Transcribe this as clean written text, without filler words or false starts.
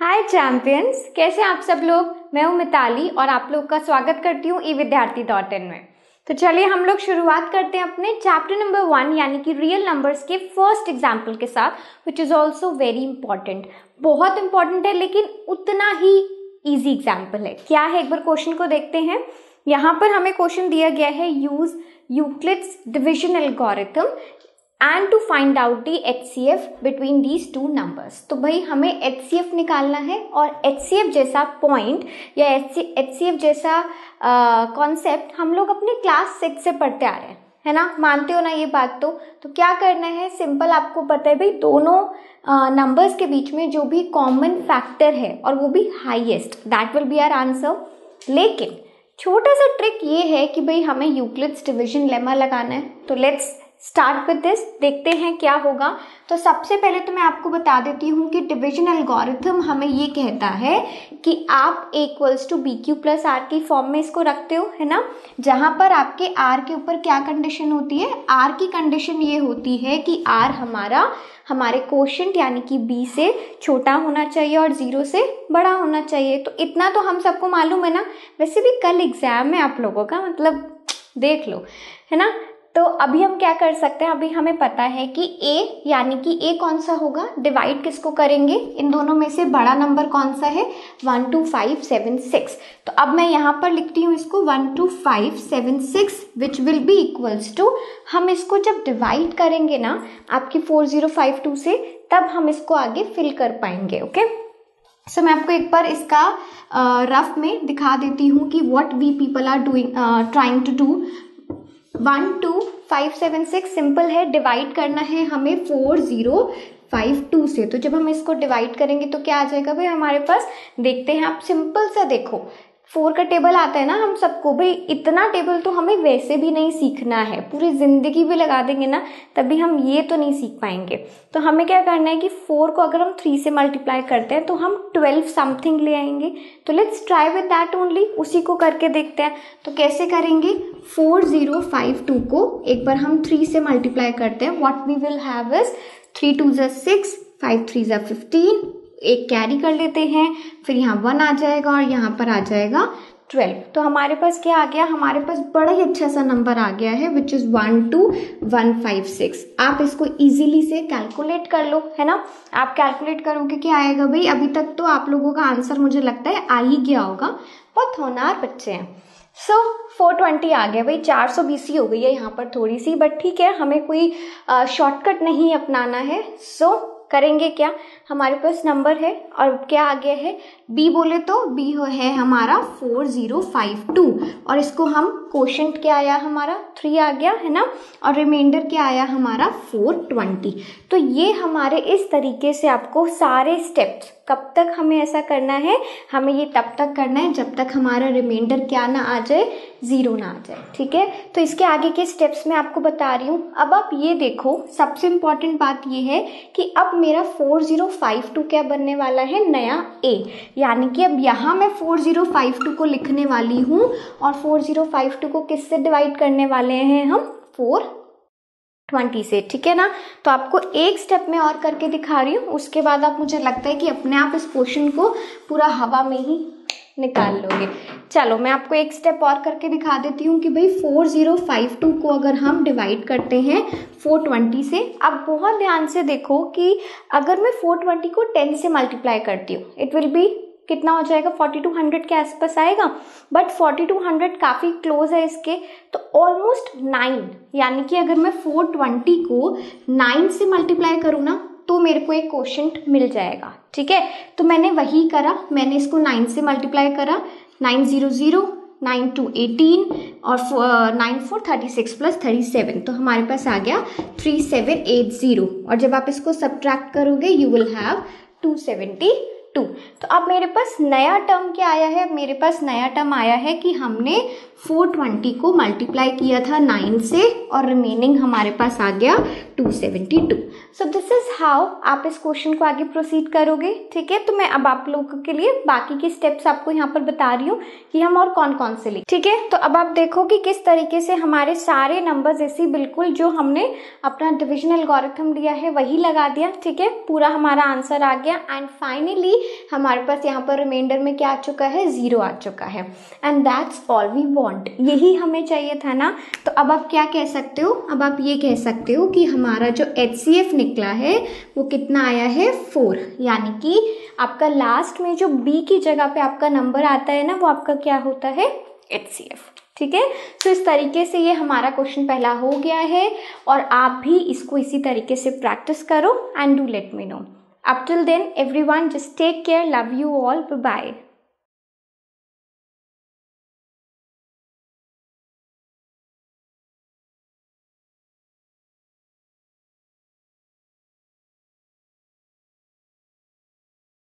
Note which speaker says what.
Speaker 1: हाय champions, कैसे आप सब लोग। मैं हूं मिताली और आप लोग का स्वागत करती हूं evidyarthi.in में। तो चलिए हम लोग शुरुआत करते हैं अपने चैप्टर नंबर 1 यानी कि रियल नंबर्स के फर्स्ट एग्जाम्पल के साथ, which is also very important. बहुत इंपॉर्टेंट है लेकिन उतना ही ईजी एग्जाम्पल है। क्या है, एक बार क्वेश्चन को देखते हैं। यहाँ पर हमें क्वेश्चन दिया गया है, use Euclid's division algorithm and to find out the HCF between these two numbers. तो भाई हमें HCF निकालना है और HCF जैसा पॉइंट या HCF जैसा कॉन्सेप्ट हम लोग अपने क्लास 6 से पढ़ते आ रहे हैं, है ना। मानते हो ना ये बात। तो क्या करना है, सिंपल, आपको पता है भाई दोनों नंबर्स के बीच में जो भी कॉमन फैक्टर है और वो भी highest, that will be our answer. लेकिन छोटा सा ट्रिक ये है कि भाई हमें यूक्लिड्स डिविजन लेमा लगाना है। तो लेट्स स्टार्ट विद दिस, देखते हैं क्या होगा। तो सबसे पहले तो मैं आपको बता देती हूँ कि डिविजन एल्गोरिथम हमें ये कहता है कि आप A = BQ + R की फॉर्म में इसको रखते हो, है ना। जहां पर आपके R के ऊपर क्या कंडीशन होती है, R की कंडीशन ये होती है कि R हमारे कोशेंट यानी कि B से छोटा होना चाहिए और 0 से बड़ा होना चाहिए। तो इतना तो हम सबको मालूम है ना। वैसे भी कल एग्जाम है आप लोगों का, मतलब देख लो, है ना। तो अभी हम क्या कर सकते हैं, अभी हमें पता है कि A यानी कि A कौन सा होगा, डिवाइड किसको करेंगे, इन दोनों में से बड़ा नंबर कौन सा है, 1 2 5 7 6। तो अब मैं यहाँ पर लिखती हूँ इसको 1 2 5 7 6 which will be equals to, हम इसको जब डिवाइड करेंगे ना आपकी 4052 से, तब हम इसको आगे फिल कर पाएंगे। ओके, सो मैं आपको एक बार इसका रफ में दिखा देती हूँ कि what we people are doing, trying to do. 1 2 5 7 6 simple है, डिवाइड करना है हमें 4052 से। तो जब हम इसको डिवाइड करेंगे तो क्या आ जाएगा भाई हमारे पास, देखते हैं आप, सिंपल सा देखो 4 का टेबल आता है ना हम सबको। भाई इतना टेबल तो हमें वैसे भी नहीं सीखना है, पूरी जिंदगी भी लगा देंगे ना तभी हम ये तो नहीं सीख पाएंगे। तो हमें क्या करना है कि 4 को अगर हम 3 से मल्टीप्लाई करते हैं तो हम 12 समथिंग ले आएंगे। तो let's try with that only, उसी को करके देखते हैं। तो कैसे करेंगे, 4052 को एक बार हम 3 से मल्टीप्लाई करते हैं। What we will have is 3 2 6, 5 3 15, एक कैरी कर लेते हैं, फिर यहाँ 1 आ जाएगा और यहाँ पर आ जाएगा 12। तो हमारे पास क्या आ गया, हमारे पास बड़ा ही अच्छा सा नंबर आ गया है विच इज 12156। आप इसको इजीली से कैलकुलेट कर लो, है ना। आप कैलकुलेट करोगे क्या आएगा भाई, अभी तक तो आप लोगों का आंसर मुझे लगता है आ ही गया होगा, बहुत होनहार बच्चे हैं। सो 420 आ गया भाई, 420 हो गई है यहाँ पर थोड़ी सी, बट ठीक है, हमें कोई शॉर्टकट नहीं अपनाना है। सो करेंगे क्या, हमारे पास नंबर है और क्या आ गया है, B बोले तो B है हमारा 4052 और इसको हम कोशेंट क्या आया हमारा 3 आ गया, है ना, और रिमाइंडर क्या आया हमारा 420। तो ये हमारे इस तरीके से आपको सारे स्टेप्स, कब तक हमें ऐसा करना है, हमें ये तब तक करना है जब तक हमारा रिमाइंडर क्या ना आ जाए, 0 ना आ जाए, ठीक है। तो इसके आगे के स्टेप्स मैं आपको बता रही हूँ। अब आप ये देखो, सबसे इंपॉर्टेंट बात ये है कि अब मेरा 4052 क्या बनने वाला है, नया A, यानी कि अब यहाँ मैं 4052 को लिखने वाली हूँ और 4052 को किससे डिवाइड करने वाले हैं हम, 420 से, ठीक है ना। तो आपको एक स्टेप में और करके दिखा रही हूँ, उसके बाद आप, मुझे लगता है कि अपने आप इस क्वेश्चन को पूरा हवा में ही निकाल लोगे। चलो मैं आपको एक स्टेप और करके दिखा देती हूँ कि भाई 4052 को अगर हम डिवाइड करते हैं 420 से, अब बहुत ध्यान से देखो कि अगर मैं 420 को 10 से मल्टीप्लाई करती हूँ, इट विल बी कितना हो जाएगा, 4200 के आसपास आएगा, बट 4200 काफी क्लोज है इसके, तो ऑलमोस्ट 9, यानी कि अगर मैं 420 को 9 से मल्टीप्लाई करूँ ना तो मेरे को एक कोशेंट मिल जाएगा, ठीक है। तो मैंने वही करा, मैंने इसको 9 से मल्टीप्लाई करा, 9 0 0, 9 2 18 और 9 4 36 प्लस 37, तो हमारे पास आ गया 3780। और जब आप इसको सब्ट्रैक्ट करोगे यू विल हैव 272। तो अब मेरे पास नया टर्म क्या आया है, मेरे पास नया टर्म आया है कि हमने 420 को मल्टीप्लाई किया था 9 से और रिमेनिंग हमारे पास आ गया 272। सो दिस इज हाउ आप इस क्वेश्चन को आगे प्रोसीड करोगे, ठीक है। तो मैं अब आप लोगों के लिए बाकी के स्टेप्स आपको यहाँ पर बता रही हूँ कि हम और कौन कौन से लिख, ठीक है। तो अब आप देखो कि किस तरीके से हमारे सारे नंबर्स ऐसी बिल्कुल जो हमने अपना डिविजन एल्गोरिथम दिया है वही लगा दिया, ठीक है, पूरा हमारा आंसर आ गया। एंड फाइनली हमारे पास यहाँ पर रिमाइंडर में क्या आ चुका है, 0 आ चुका है। And that's all we want, यही हमें चाहिए था ना। तो अब आप क्या कह सकते हो, अब आप ये कह सकते हो कि हमारा जो HCF निकला है वो कितना आया है, 4। यानी कि आपका लास्ट में जो B की जगह पे आपका नंबर आता है ना, वो आपका क्या होता है, HCF। ठीक है, तो इस तरीके से ये हमारा क्वेश्चन पहला हो गया है और आप भी इसको इसी तरीके से प्रैक्टिस करो and do let me know. Up till then everyone just take care, love you all, bye bye.